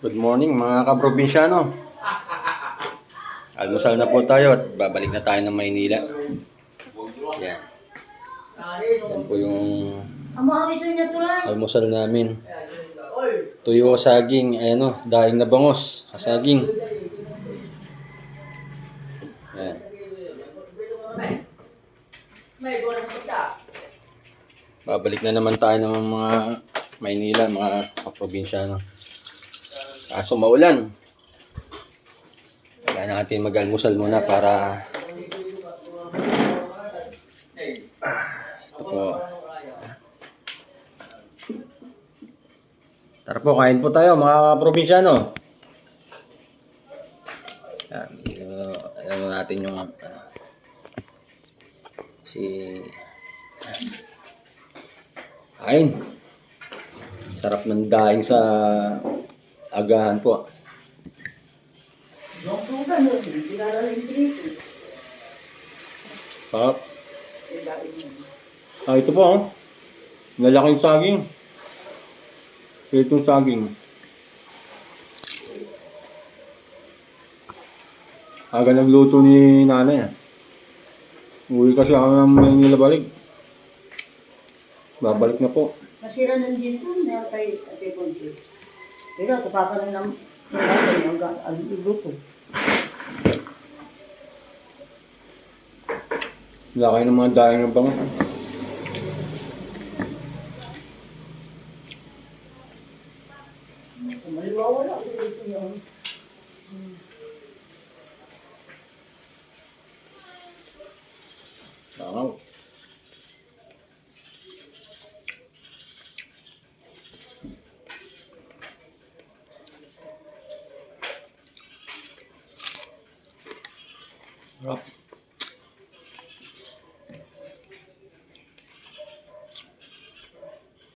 Good morning mga kaprobinsyano. Almusal na po tayo at babalik na tayo ng Maynila. Yan. Yan po yung almusal namin. Tuyo saging, daing na bangos, kasaging. Yan. Babalik na naman tayo ng mga Maynila, mga kaprobinsyano. Kaso maulan. Kaya natin mag-almusal muna para ito po. Tara po, kain po tayo mga probinsyano. Ayan natin yung kain. Sarap ng daing sa agahan po. Pap. Ito po, lalaking saging. Itong saging. Aga nagluto ni nanay. Uwi kasi ako ng Maynila balik. Babalik na po. Masira ng dito na kay Ate Conchi. Pero ako kakaroon ng luto. Wala kayo ng mga daing ng bango. Maliwawala ako dito yun. Wow. Rock.